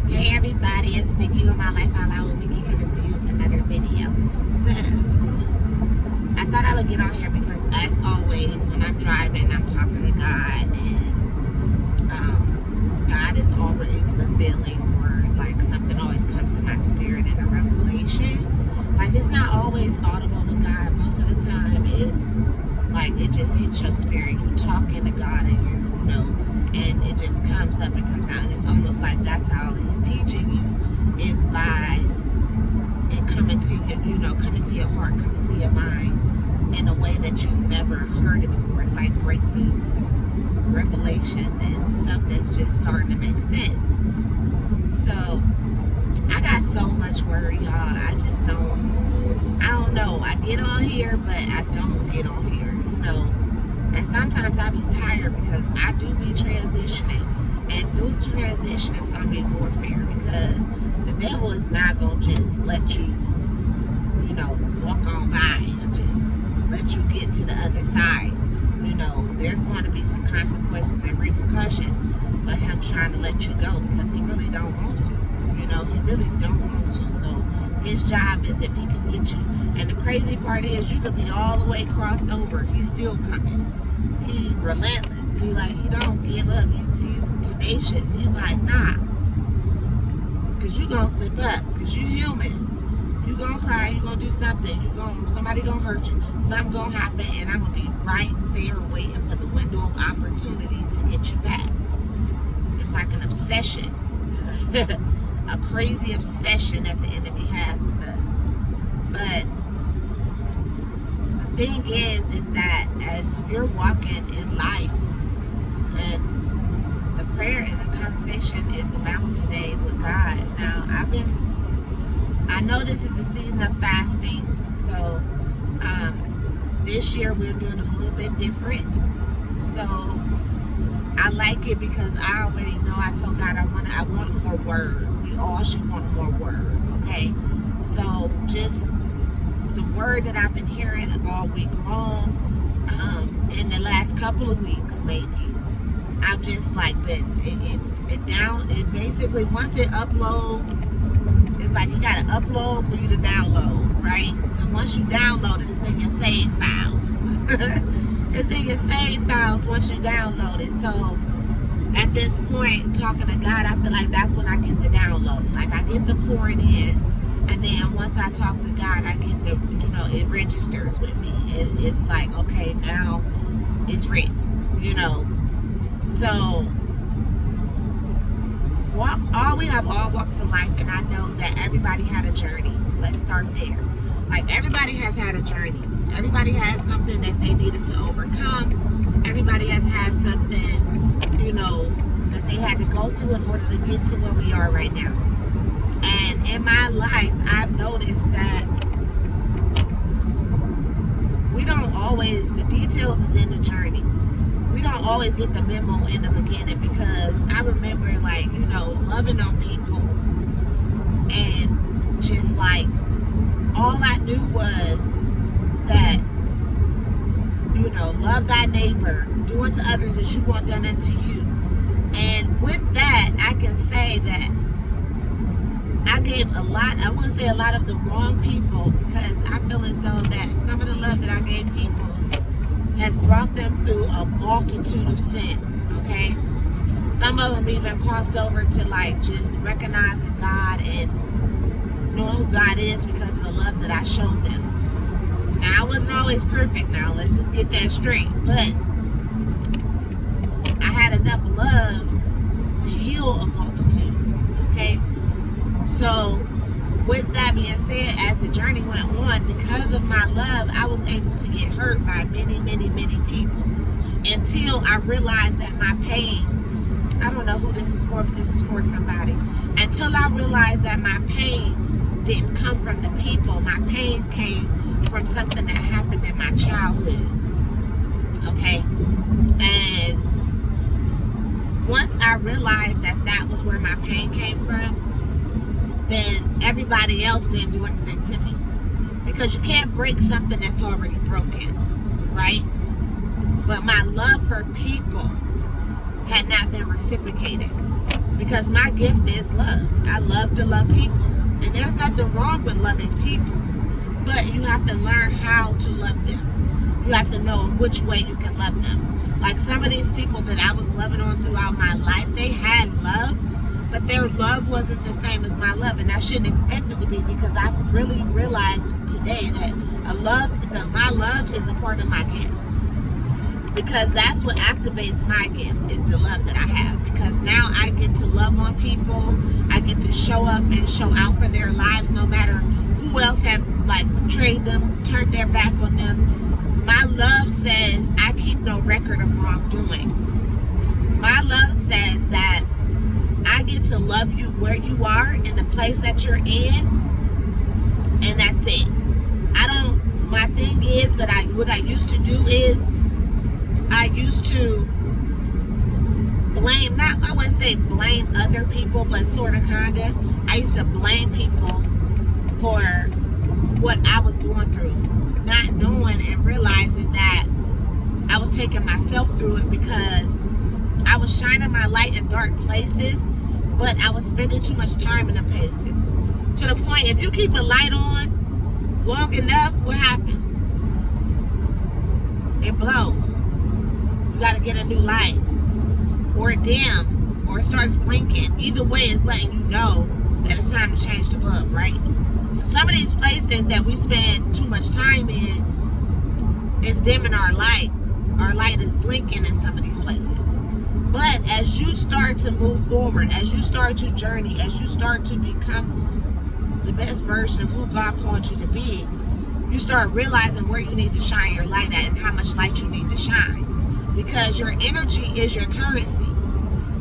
Hey everybody, it's Nikki with My Life Out Loud with Nikki coming to you with another video. So, I thought I would get on here because as always, when I'm driving, I'm talking to God and God is always revealing or like something always comes to my spirit in a revelation. Like it's not always audible to God. Most of the time it's like it just hits your spirit. You talking to God and you know, and it just comes up and comes out, and it's almost like that's how he's teaching you, is by it coming to you, coming to your heart, coming to your mind in a way that you've never heard it before. It's like breakthroughs and revelations and stuff that's just starting to make sense. So I got so much worry, y'all. I don't know. I get on here, but I don't get on here, And sometimes I be tired because I do be transitioning. And through transition, it's going to be warfare because the devil is not going to just let you, walk on by and just let you get to the other side. There's going to be some consequences and repercussions for him trying to let you go because he really don't want to. He really don't want to. So his job is if he can get you. And the crazy part is you could be all the way crossed over. He's still coming. He relentless. He don't give up. He's tenacious. He's like, nah. Because you going to slip up. Because you human. You going to cry. You going to do something. Somebody going to hurt you. Something going to happen. And I'm going to be right there waiting for the window of opportunity to get you back. It's like an obsession. A crazy obsession that the enemy has with us. But the thing is that as you're walking in life, and the prayer and the conversation is about today with God. Now, I know this is the season of fasting, so this year we're doing it a little bit different. So I like it because I already know. I told God I want more word. We all should want more word, okay? So just the word that I've been hearing all week long, in the last couple of weeks maybe, I've just been it basically once it uploads, it's like you gotta upload for you to download, right? And once you download it, it's in your save files. It's in your save files once you download it. So at this point, talking to God, I feel like that's when I get the download. Like I get the pouring in, and then once I talk to God, I get the, it registers with me. It's like, okay, now it's written, So we have all walks of life, and I know that everybody had a journey. Let's start there. Like everybody has had a journey. Everybody has something that they needed to overcome. Everybody has had something, that they had to go through in order to get to where we are right now. And in my life, I've noticed that we don't always, the details is in the journey. We don't always get the memo in the beginning because I remember loving on people and just all I knew was that, love thy neighbor, do unto others as you want done unto you. And with that, I can say that I gave I wouldn't say a lot of the wrong people, because I feel as though that some of the love that I gave people has brought them through a multitude of sin, okay? Some of them even crossed over to just recognizing God and knowing who God is because of the love that I showed them. Now, I wasn't always perfect now, let's just get that straight, but I had enough love to heal a multitude, okay? So with that being said, as the journey went on, because of my love, I was able to get hurt by many, many, many people until I realized that my pain, I don't know who this is for, but this is for somebody. Until I realized that my pain didn't come from the people. My pain came from something that happened in my childhood. Okay? And once I realized that that was where my pain came from, then everybody else didn't do anything to me. Because you can't break something that's already broken, right? But my love for people had not been reciprocated. because my gift is love. I love to love people. And there's nothing wrong with loving people. But you have to learn how to love them. You have to know which way you can love them. Like some of these people that I was loving on throughout my life, they had love, but their love wasn't the same as my love. And I shouldn't expect it to be, because I've really realized today that my love is a part of my gift. Because that's what activates my gift, is the love that I have. Because now I get to love on people. I get to show up and show out for their lives, no matter who else have betrayed them, turned their back on them. My love says I keep no record of wrongdoing. My love says that I get to love you where you are, in the place that you're in, and that's it. My thing is that what I used to do is, I used to blame, I wouldn't say blame other people, but sort of, kinda. I used to blame people for what I was going through, not knowing and realizing that I was taking myself through it, because I was shining my light in dark places, but I was spending too much time in the places. To the point, if you keep a light on long enough, what happens? It blows. You gotta get a new light, or it dims, or it starts blinking. Either way, it's letting you know that it's time to change the bulb, right? So some of these places that we spend too much time in is dimming our light. Our light is blinking in some of these places. But as you start to move forward, as you start to journey, as you start to become the best version of who God called you to be, you start realizing where you need to shine your light at and how much light you need to shine. Because your energy is your currency.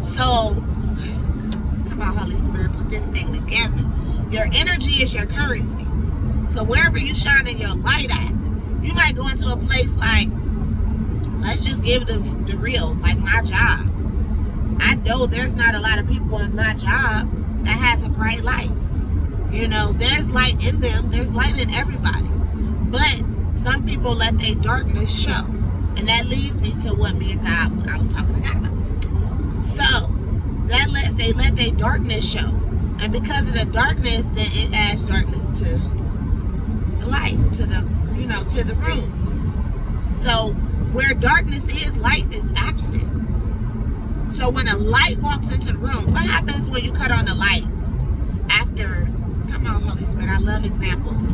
So, come on, Holy Spirit, put this thing together. Your energy is your currency. So wherever you shining your light at, you might go into a place like, let's just give the real, like my job. I know there's not a lot of people in my job that has a bright light. You know, there's light in them. There's light in everybody. But some people let their darkness show. And that leads me to what me and God, I was talking to God about. So, they let their darkness show. And because of the darkness, then it adds darkness to the light, to the room. So, where darkness is, light is absent. So when a light walks into the room, what happens when you cut on the lights? After, come on, Holy Spirit, I love examples.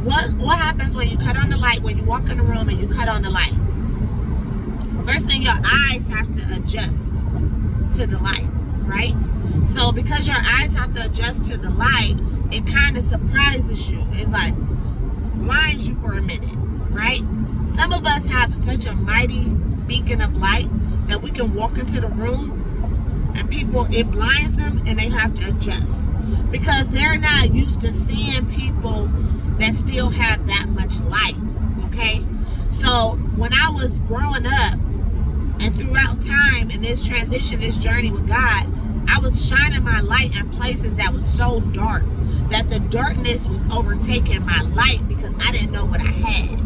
What happens when you cut on the light, when you walk in the room and you cut on the light? First thing, your eyes have to adjust to the light, right? So because your eyes have to adjust to the light, it kind of surprises you. It blinds you for a minute, right? Some of us have such a mighty beacon of light that we can walk into the room and it blinds them and they have to adjust because they're not used to seeing people that still have that much light, okay? So when I was growing up and throughout time in this transition, this journey with God, I was shining my light in places that was so dark that the darkness was overtaking my light because I didn't know what I had.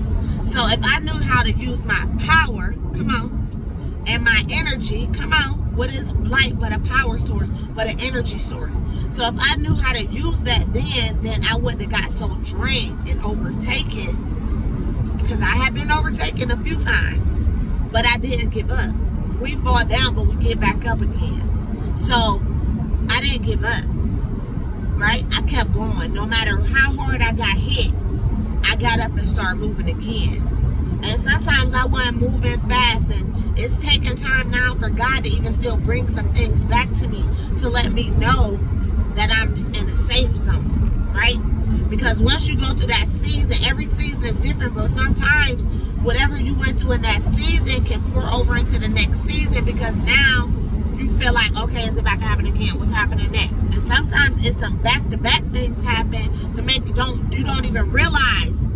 So if I knew how to use my power, come on, and my energy, come on, what is light but a power source, but an energy source? So if I knew how to use that then I wouldn't have got so drained and overtaken, because I have been overtaken a few times, but I didn't give up. We fall down, but we get back up again. So I didn't give up, right? I kept going. No matter how hard I got hit, I got up and started moving again. And sometimes I wasn't moving fast, and it's taking time now for God to even still bring some things back to me to let me know that I'm in a safe zone, right? Because once you go through that season, every season is different, but sometimes whatever you went through in that season can pour over into the next season, because now you feel like, okay, it's about to happen again. What's happening next? And sometimes it's some back-to-back things happen to make you don't even realize,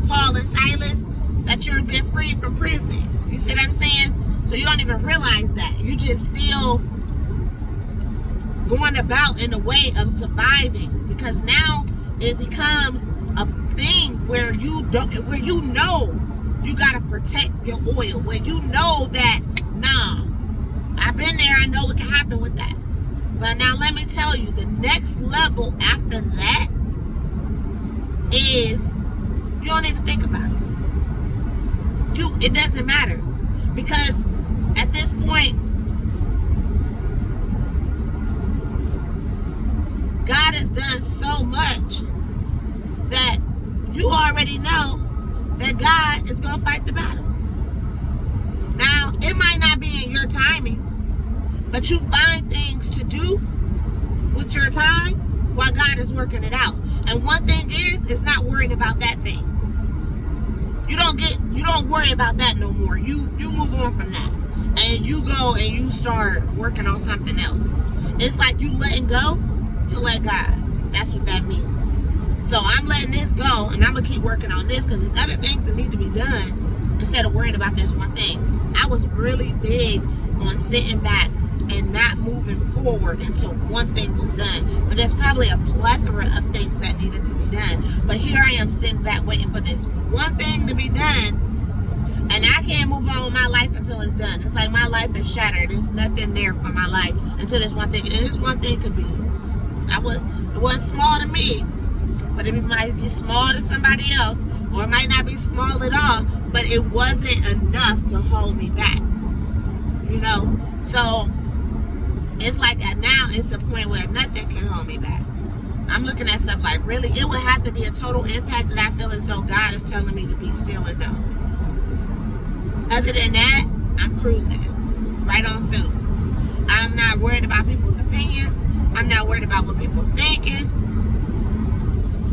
Paul and Silas, that you've been freed from prison. You see what I'm saying? So you don't even realize that. You just still going about in a way of surviving, because now it becomes a thing where you know you gotta protect your oil, where you know that, nah, I've been there, I know what can happen with that. But now let me tell you, the next level after that is you don't even think about it. It doesn't matter. Because at this point, God has done so much that you already know that God is going to fight the battle. Now, it might not be in your timing, but you find things to do with your time while God is working it out. And one thing is not worrying about that thing. You don't worry about that no more. You move on from that. And you go and you start working on something else. It's like you letting go to let God. That's what that means. So I'm letting this go, and I'm going to keep working on this because there's other things that need to be done instead of worrying about this one thing. I was really big on sitting back and not moving forward until one thing was done. But there's probably a plethora of things that needed to be done. But here I am sitting back waiting for this one thing to be done, and I can't move on with my life until it's done. It's like my life is shattered. There's nothing there for my life until this one thing. And this one thing could be, it wasn't small to me, but it might be small to somebody else, or it might not be small at all, but it wasn't enough to hold me back. You know? So it's like now it's a point where nothing can hold me back. I'm looking at stuff like, really, it would have to be a total impact that I feel as though God is telling me to be still and know. Other than that, I'm cruising right on through. I'm not worried about people's opinions. I'm not worried about what people are thinking.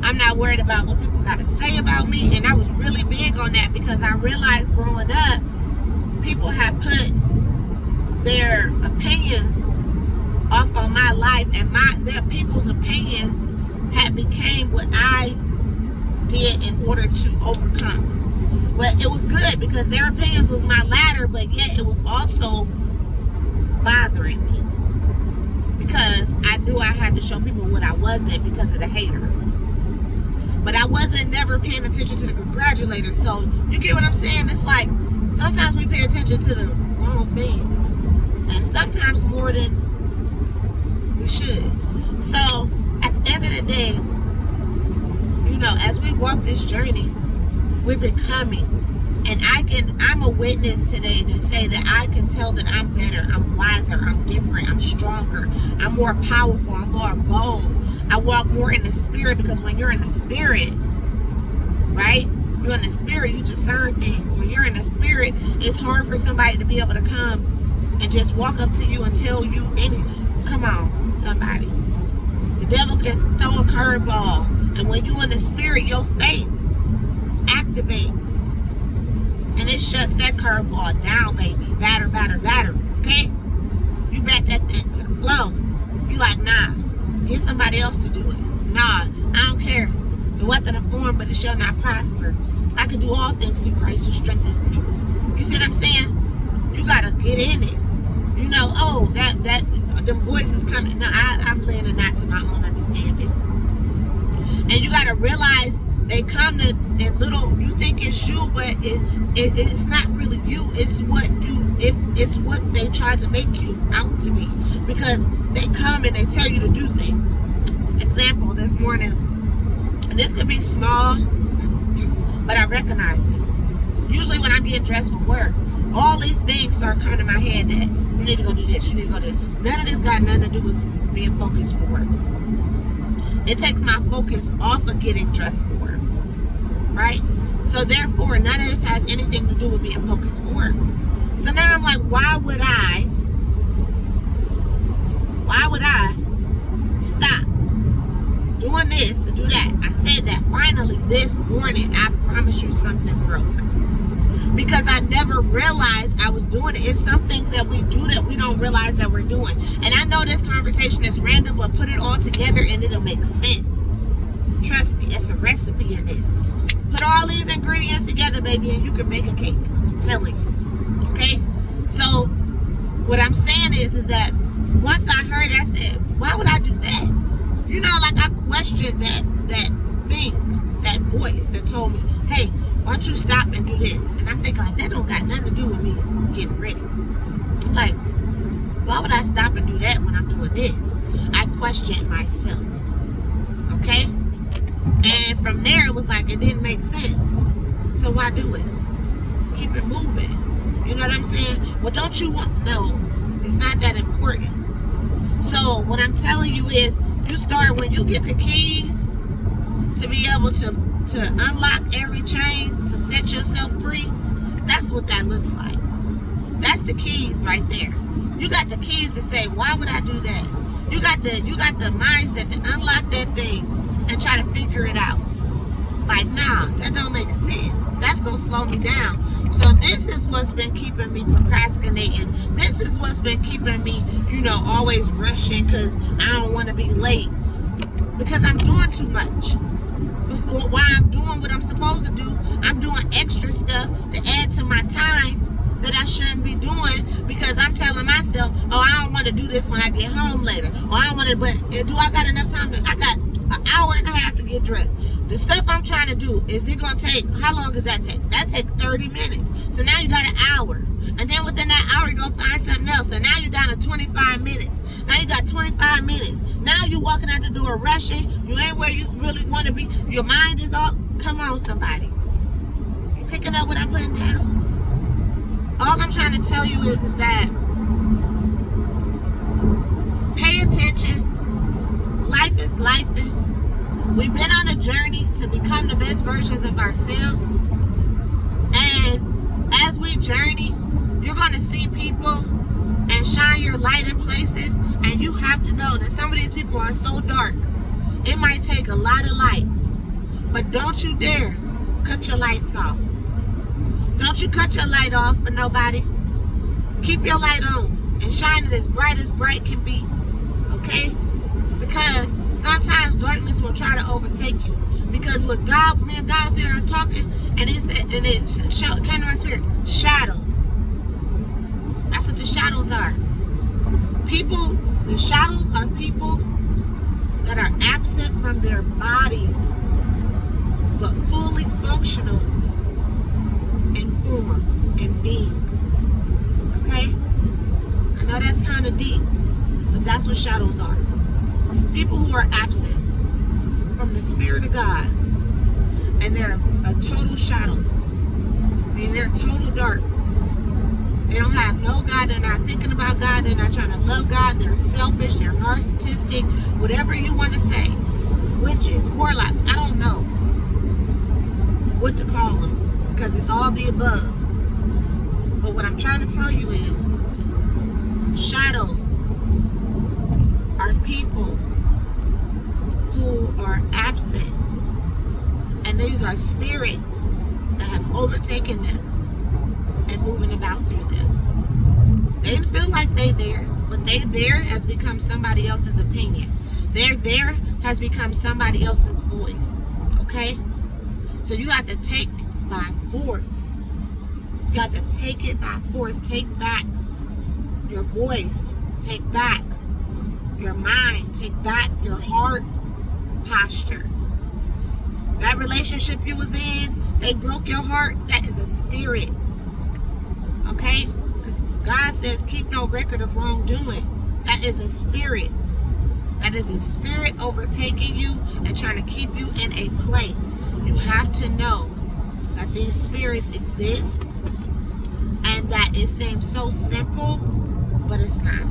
I'm not worried about what people got to say about me. And I was really big on that because I realized growing up, people have put their opinions off on my life, and their people's opinions had became what I did in order to overcome. But it was good because their opinions was my ladder, but yet it was also bothering me because I knew I had to show people what I wasn't because of the haters. But I wasn't never paying attention to the congratulators. So you get what I'm saying? It's like sometimes we pay attention to the wrong things, and sometimes more than we should. So at the end of the day, you know, as we walk this journey, we're becoming. And I'm a witness today to say that I can tell that I'm better, I'm wiser, I'm different, I'm stronger, I'm more powerful, I'm more bold. I walk more in the spirit because when you're in the spirit, right? You're in the spirit, you discern things. When you're in the spirit, it's hard for somebody to be able to come and just walk up to you and tell you come on, somebody. The devil can throw a curveball. And when you're in the spirit, your faith activates. And it shuts that curveball down, baby. Batter, batter, batter. Okay? You bat that thing to the flow. You like, nah. Get somebody else to do it. Nah, I don't care. The weapon of form, but it shall not prosper. I can do all things through Christ who strengthens me. You see what I'm saying? You gotta get in it. You know, oh, the voice is coming. No, I'm leaning not to my own understanding. And you gotta realize they come to in little. You think it's you, but it's not really you. It's what they try to make you out to be, because they come and they tell you to do things. Example, this morning, and this could be small, but I recognized it. Usually when I'm getting dressed for work, all these things start coming to my head that you need to go do this, you need to go do this. None of this got nothing to do with being focused for work. It takes my focus off of getting dressed for work, right? So therefore, none of this has anything to do with being focused for work. So now I'm like, why would I stop doing this to do that? I said that finally this morning, I promise you something broke. Because I never realized I was doing it. It's some things that we do that we don't realize that we're doing. And I know this conversation is random, but put it all together and it'll make sense. Trust me, it's a recipe in this. Put all these ingredients together, baby, and you can make a cake. I'm telling you. Okay? So what I'm saying is that once I heard it, I said, why would I do that? You know, like I questioned that thing, that voice that told me, hey, why don't you stop and do this? And I'm thinking, like, that don't got nothing to do with me getting ready. I'm like, why would I stop and do that when I'm doing this? questioned myself. Okay? And from there, it was like it didn't make sense. So why do it? Keep it moving. You know what I'm saying? Well, don't you want... No, it's not that important. So what I'm telling you is, you start when you get the keys to be able to unlock every chain, to set yourself free. That's what that looks like. That's the keys right there. You got the keys to say, why would I do that? You got the mindset to unlock that thing and try to figure it out. Like, nah, that don't make sense. That's gonna slow me down. So this is what's been keeping me procrastinating. This is what's been keeping me, always rushing because I don't want to be late. Because I'm doing too much. Before, while I'm doing what I'm supposed to do, I'm doing extra stuff to add to my time that I shouldn't be doing, because I'm telling myself, oh, I don't want to do this when I get home later. Or I want to, but do I got enough time I got an hour and a half to get dressed. The stuff I'm trying to do, is it going to take, how long does that take? That takes 30 minutes. So now you got an hour. And then within that hour, you're going to find something else. So now you're down to 25 minutes. Now you got 25 minutes. Now you walking out the door rushing. You ain't where you really want to be. Your mind is all, come on, somebody. You picking up what I'm putting down? All I'm trying to tell you is that pay attention. Life is lifing. We've been on a journey to become the best versions of ourselves. And as we journey, you're going to see people and shine your light in places. And you have to know that some of these people are so dark. It might take a lot of light. But don't you dare cut your lights off. Don't you cut your light off for nobody. Keep your light on and shine it as bright can be. Okay? Because sometimes darkness will try to overtake you. Because what me and God said, I was talking, and it came to my spirit, shadows. That's what the shadows are. People, the shadows are people that are absent from their bodies, but fully functional in form and being. Okay? I know that's kind of deep, but that's what shadows are. People who are absent from the Spirit of God, and they're a total shadow. I mean, they're total darkness. They don't have no God. They're not thinking about God. They're not trying to love God. They're selfish. They're narcissistic. Whatever you want to say. Witches, warlocks. I don't know what to call them, because it's all the above. But what I'm trying to tell you is, shadows are people who are absent, and these are spirits that have overtaken them and moving about through them. They didn't feel like they there, but they there has become somebody else's opinion. Their there has become somebody else's voice. Okay? So you have to take by force. You got to take it by force. Take back your voice. Take back your mind. Take back your heart posture. That relationship you was in, they broke your heart. That is a spirit. Okay? Because God says keep no record of wrongdoing. That is a spirit. That is a spirit overtaking you and trying to keep you in a place. You have to know that these spirits exist, and that it seems so simple, but it's not.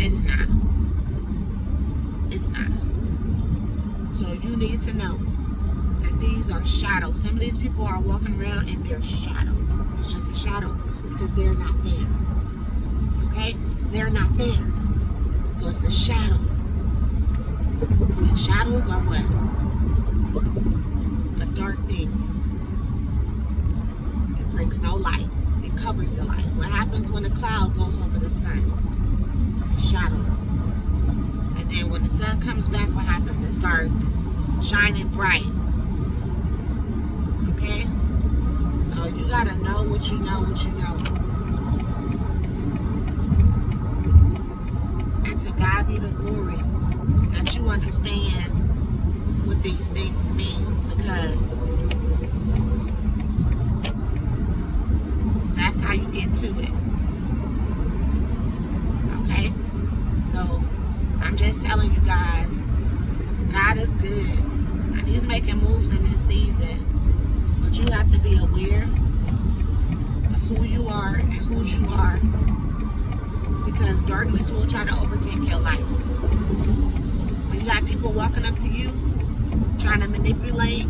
It's not. It's not. So you need to know that these are shadows. Some of these people are walking around in their shadow. It's just a shadow because they're not there. Okay? They're not there. So it's a shadow. And shadows are what? The dark things. It brings no light. It covers the light. What happens when a cloud goes over the sun? It shadows. And then when the sun comes back, what happens? It starts shining bright. Okay? So you gotta know what you know, what you know. And to God be the glory that you understand what these things mean, because that's how you get to it. Okay? So I'm just telling you guys, God is good. And he's making moves in this season. But you have to be aware of who you are and whose you are. Because darkness will try to overtake your life. When you got people walking up to you, trying to manipulate,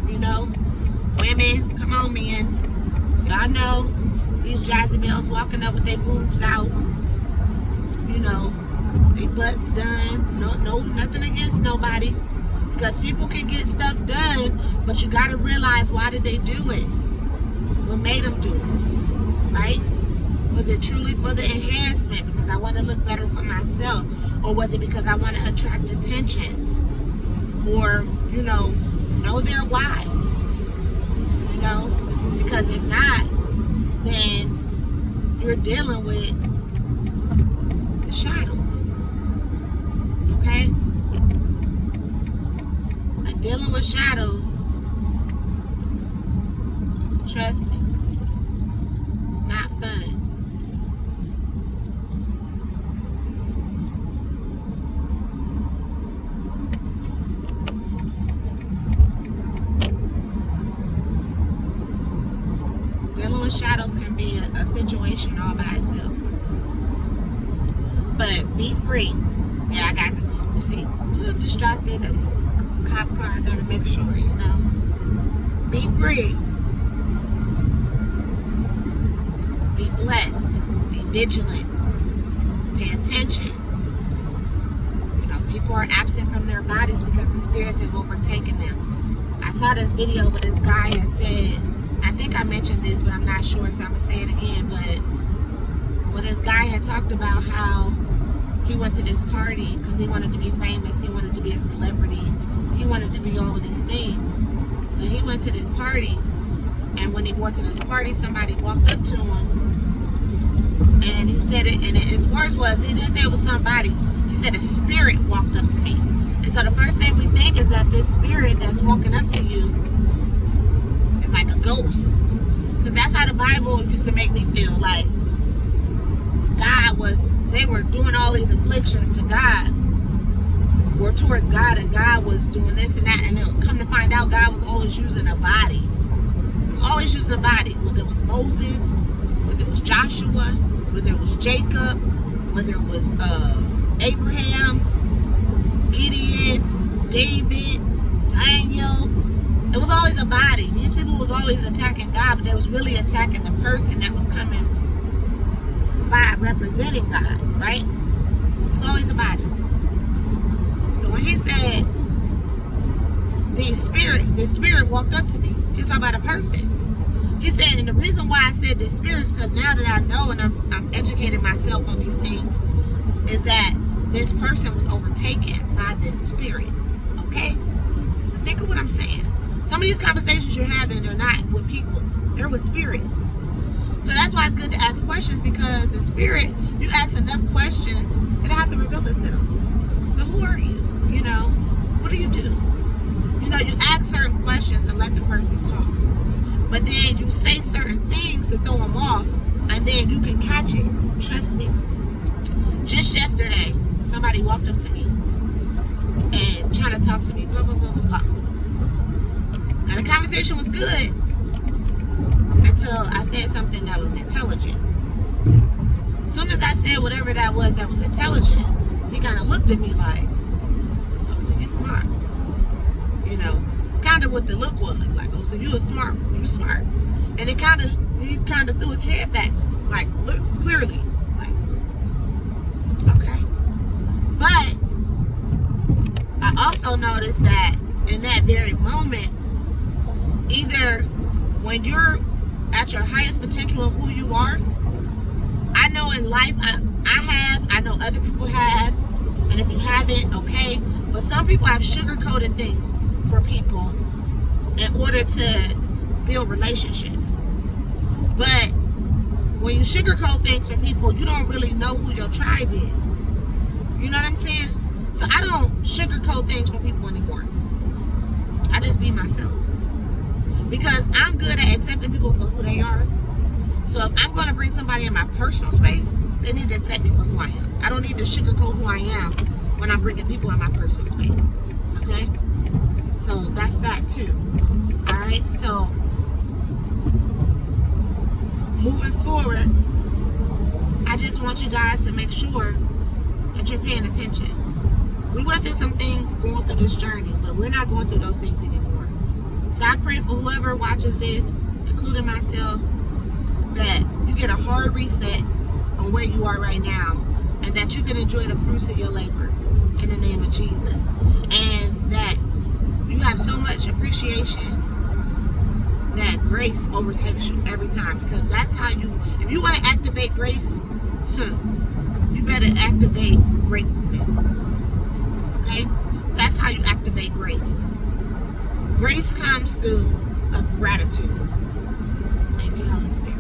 you know, women, come on, men. Y'all know these Jezebels walking up with their boobs out, you know, their butts done. No, nothing against nobody, because people can get stuff done, but you got to realize, why did they do it? What made them do it, right? Was it truly for the enhancement, because I want to look better for myself, or was it because I want to attract attention, or, you know their why, you know? Because if not, then you're dealing with the shadows, okay? And dealing with shadows, trust me, it's not fun. Dealing with shadows can be a situation all by itself. But be free. Yeah, I got to, you see, distracted, cop car, I gotta make sure, you know. Be free. Be blessed. Be vigilant. Pay attention. You know, people are absent from their bodies because the spirits have overtaken them. I saw this video where this guy had said, I think I mentioned this, but I'm not sure, so I'm going to say it again. But when this guy had talked about how he went to this party because he wanted to be famous, he wanted to be a celebrity, he wanted to be all of these things. So he went to this party, and when he went to this party, somebody walked up to him, and he said it, and his words was, he didn't say it was somebody, he said a spirit walked up to me. And so the first thing we think is that this spirit that's walking up to you is like a ghost. Because that's how the Bible used to make me feel, like they were doing all these afflictions to God, or towards God, and God was doing this and that, and then come to find out, God was always using a body. He was always using a body, whether it was Moses, whether it was Joshua, whether it was Jacob, whether it was Abraham, Gideon, David, Daniel. It was always a body. These people was always attacking God, but they was really attacking the person that was coming by representing God, right? It's always a body. So when he said the spirit walked up to me, he's talking about a person. He said, and the reason why I said this spirit is because now that I know and I'm educating myself on these things, is that this person was overtaken by this spirit. Okay? So think of what I'm saying. Some of these conversations you're having, they're not with people, they're with spirits. So that's why it's good to ask questions, because the spirit, you ask enough questions, it'll have to reveal itself. So who are you? You know, what do? You know, you ask certain questions and let the person talk. But then you say certain things to throw them off, and then you can catch it. Trust me. Just yesterday, somebody walked up to me and trying to talk to me, blah, blah, blah, blah, blah. And the conversation was good until I said something that was intelligent. As soon as I said whatever that was intelligent, he kind of looked at me like, oh, so you smart. You know, it's kind of what the look was, like, oh, so you smart. And he kind of threw his head back, like, look clearly, like, okay. But I also noticed that in that very moment, either when you're at your highest potential of who you are, I know in life, I know other people have, and if you haven't, okay, but some people have sugar-coated things for people in order to build relationships. But when you sugarcoat things for people, you don't really know who your tribe is. You know what I'm saying? So I don't sugarcoat things for people anymore. I just be myself. Because I'm good at accepting people for who they are. So if I'm going to bring somebody in my personal space, they need to accept me for who I am. I don't need to sugarcoat who I am when I'm bringing people in my personal space. Okay? So that's that too. Alright? So moving forward, I just want you guys to make sure that you're paying attention. We went through some things going through this journey, but we're not going through those things anymore. So I pray for whoever watches this, including myself, that you get a hard reset on where you are right now, and that you can enjoy the fruits of your labor in the name of Jesus. And that you have so much appreciation that grace overtakes you every time. Because that's how you, if you want to activate grace, you better activate gratefulness. Okay? That's how you activate grace. Grace comes through gratitude. Thank you, Holy Spirit.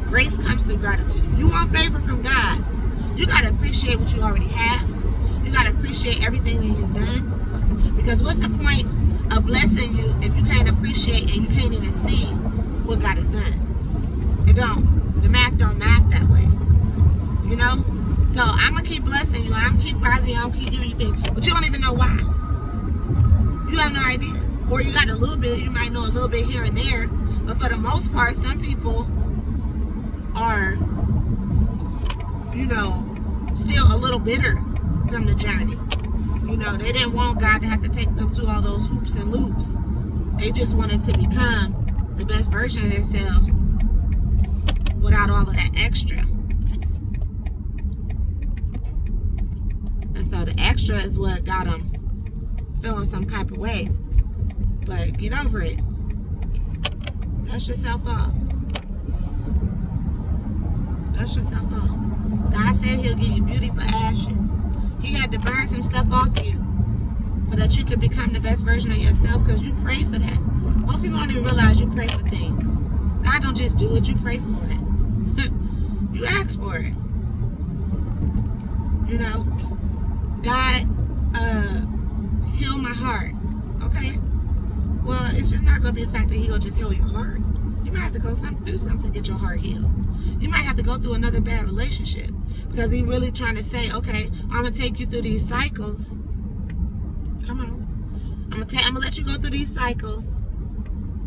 Grace comes through gratitude. If you want favor from God, you got to appreciate what you already have. You got to appreciate everything that He's done. Because what's the point of blessing you if you can't appreciate and you can't even see what God has done? It don't. The math don't math that way. You know? So I'm going to keep blessing you, and I'm going to keep rising you, I'm going to keep giving you things. But you don't even know why. You have no idea. Or you got a little bit, you might know a little bit here and there. But for the most part, some people are, you know, still a little bitter from the journey. You know, they didn't want God to have to take them through all those hoops and loops. They just wanted to become the best version of themselves without all of that extra. And so the extra is what got them feeling some type of way. But get over it. Dust yourself off. Dust yourself off. God said He'll give you beauty for ashes. He had to burn some stuff off you so that you could become the best version of yourself, because you pray for that. Most people don't even realize you pray for things. God don't just do it, you pray for it. You ask for it. You know, God, heal my heart. Okay? Well, it's just not going to be the fact that He'll just heal your heart. You might have to go through something to get your heart healed. You might have to go through another bad relationship, because He's really trying to say, okay, I'm going to take you through these cycles. Come on. I'm going to let you go through these cycles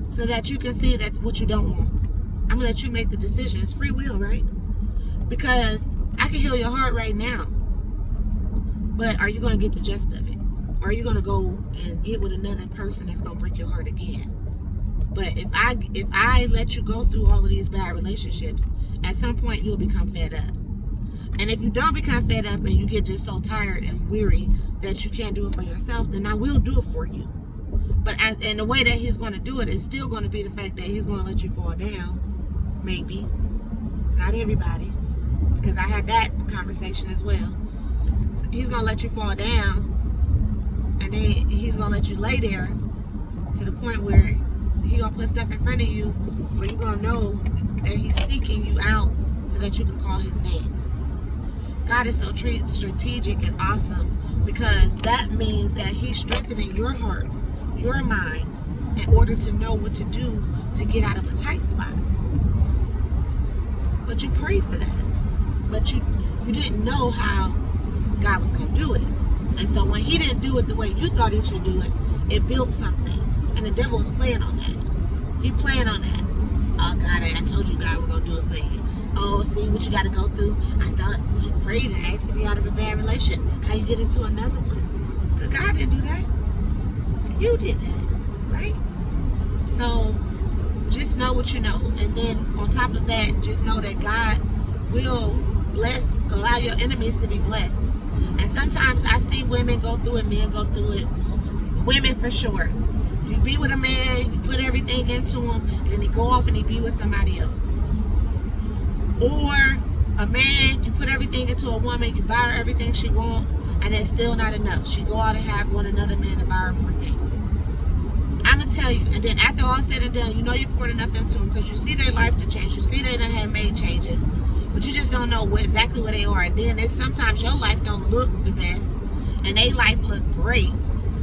so that you can see that what you don't want. I'm going to let you make the decision. It's free will, right? Because I can heal your heart right now, but are you going to get the gist of it? Or are you going to go and get with another person that's going to break your heart again? But if I let you go through all of these bad relationships, at some point you'll become fed up. And if you don't become fed up and you get just so tired and weary that you can't do it for yourself, then I will do it for you. But and the way that He's going to do it is still going to be the fact that He's going to let you fall down. Maybe. Not everybody. Because I had that conversation as well. So He's going to let you fall down. And then He's going to let you lay there to the point where He's going to put stuff in front of you where you're going to know that He's seeking you out so that you can call His name. God is so strategic and awesome, because that means that He's strengthening your heart, your mind, in order to know what to do to get out of a tight spot. But you prayed for that. But you didn't know how God was going to do it. And so when He didn't do it the way you thought He should do it, it built something. And the devil is playing on that. He playing on that. Oh, God, I told you God was going to do it for you. Oh, see what you got to go through. I thought you prayed and asked to be out of a bad relationship. How you get into another one? Because God didn't do that. You did that, right? So just know what you know. And then on top of that, just know that God will allow your enemies to be blessed. And sometimes I see women go through it, men go through it. Women for sure. You be with a man, you put everything into him, and then he go off and he be with somebody else. Or a man, you put everything into a woman, you buy her everything she wants, and it's still not enough. She go out and have one another man to buy her more things. I'm going to tell you, and then after all said and done, you know you poured enough into them because you see their life to change. You see they done have made changes, but you just don't know exactly where they are. And then sometimes your life don't look the best, and their life look great.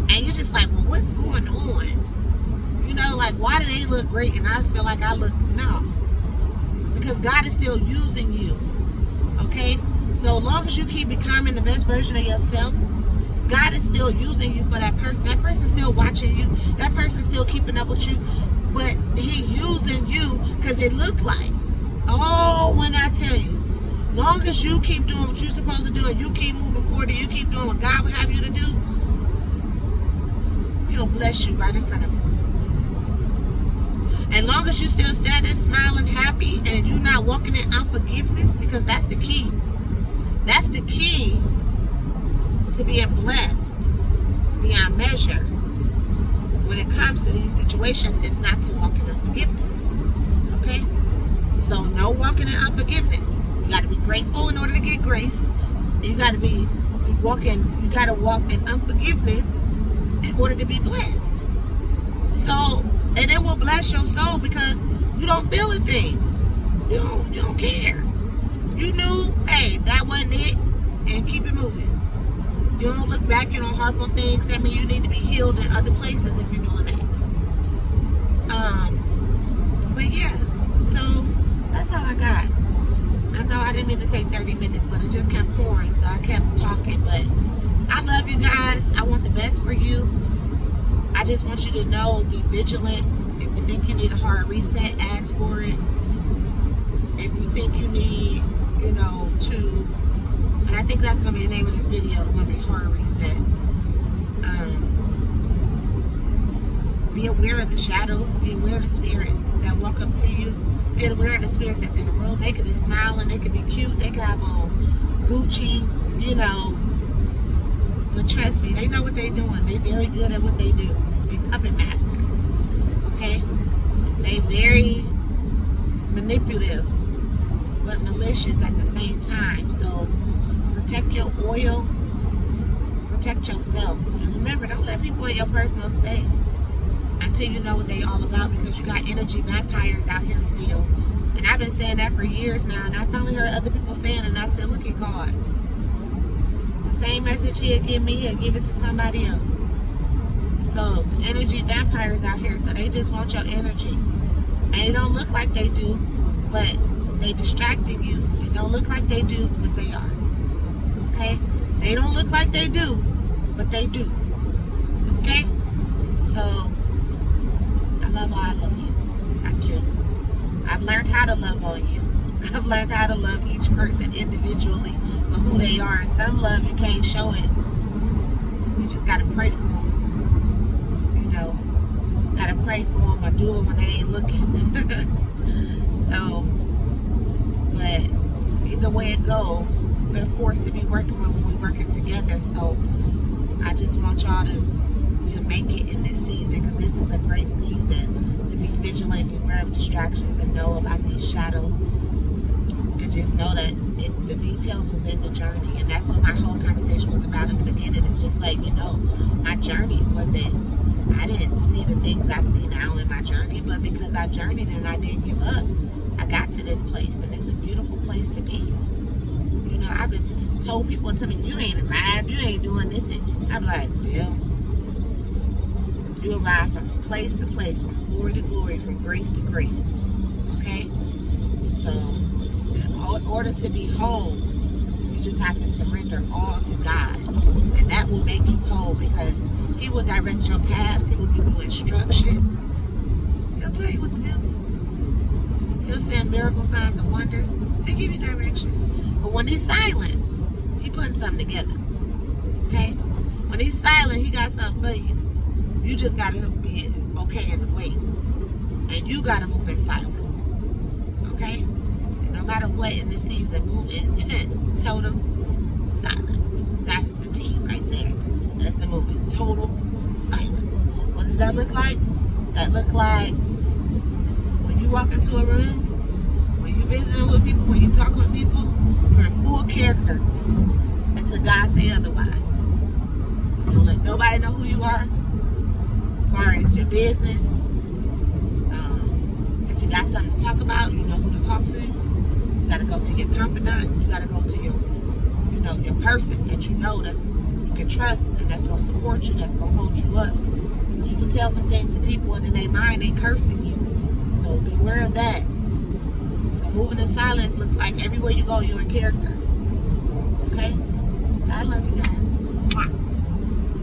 And you're just like, well, what's going on? You know, like, why do they look great and I feel like I look, no. Because God is still using you, okay? So as long as you keep becoming the best version of yourself, still using you for that person. That person's still watching you. That person's still keeping up with you. But he using you because it looked like, oh, when I tell you, long as you keep doing what you're supposed to do and you keep moving forward and you keep doing what God would have you to do, he'll bless you right in front of you. And long as you still standing, smiling, happy, and you're not walking in unforgiveness, because that's the key. That's the key to being blessed beyond measure. When it comes to these situations, is not to walk in unforgiveness. Okay? So no walking in unforgiveness. You got to be grateful in order to get grace. You got to be walking. You got to walk in unforgiveness in order to be blessed. So, and it will bless your soul because you don't feel a thing. You don't care. You knew, hey, that wasn't it, and keep it moving. You don't look back, you don't harp on things. That means you need to be healed in other places if you're doing that. But yeah, so that's all I got. I know I didn't mean to take 30 minutes, but it just kept pouring, so I kept talking. But I love you guys. I want the best for you. I just want you to know, be vigilant. If you think you need a hard reset, ask for it. If you think you need, to, and I think that's going to be the name of this video, it's going to be hard reset. Be aware of the shadows. Be aware of the spirits that walk up to you. Be aware of the spirits that's in the room. They could be smiling. They could be cute. They could have on Gucci, But trust me, they know what they're doing. They're very good at what they do. They puppet masters. Okay? They very manipulative, but malicious at the same time. So protect your oil. Protect yourself. And remember, don't let people in your personal space until you know what they all about, because you got energy vampires out here still. And I've been saying that for years now, and I finally heard other people saying it, and I said, look at God. The same message he'll give me, he'll give it to somebody else. So, energy vampires out here, so they just want your energy. And it don't look like they do, but they distracting you. It don't look like they do, but they are. Okay? They don't look like they do, but they do. Okay? So, I love you. I do. I've learned how to love on you. I've learned how to love each person individually for who they are. And some love, you can't show it. You just got to pray for them. Got to pray for them or do it when they ain't looking. So, but either way it goes, we're forced to be working when we're working together. So, I just want y'all to make it in this season, because this is a great season to be vigilant, beware of distractions, and know about these shadows. And just know that the details was in the journey. And that's what my whole conversation was about in the beginning. It's just like, my journey I didn't see the things I see now in my journey, but because I journeyed and I didn't give up, I got to this place, and it's a beautiful place to be. I've been told people to me, you ain't arrived, you ain't doing this, and I'm like, well, you arrive from place to place, from glory to glory, from grace to grace. Okay? So, in order to be whole, you just have to surrender all to God. And that will make you whole, because he will direct your paths. He will give you instructions. He'll tell you what to do. He'll send miracle signs and wonders. He'll give you direction. But when he's silent, he putting something together. Okay? When he's silent, he got something for you. You just got to be okay in the wait. And you got to move in silence. Okay? And no matter what in this season, move in total silence. That's the T right there. That's the movement. Total silence. What does that look like? That look like when you walk into a room, when you're visiting with people, when you talk with people, you're in full character until God say otherwise. You don't let nobody know who you are. As far as your business, if you got something to talk about, you know who to talk to. You got to go to your confidant. You got to go to your person that you know that you can trust, and that's going to support you, that's going to hold you up. You can tell some things to people, and in their mind, they cursing you. So beware of that. So moving in silence looks like everywhere you go, you're in character. Okay? So I love you guys.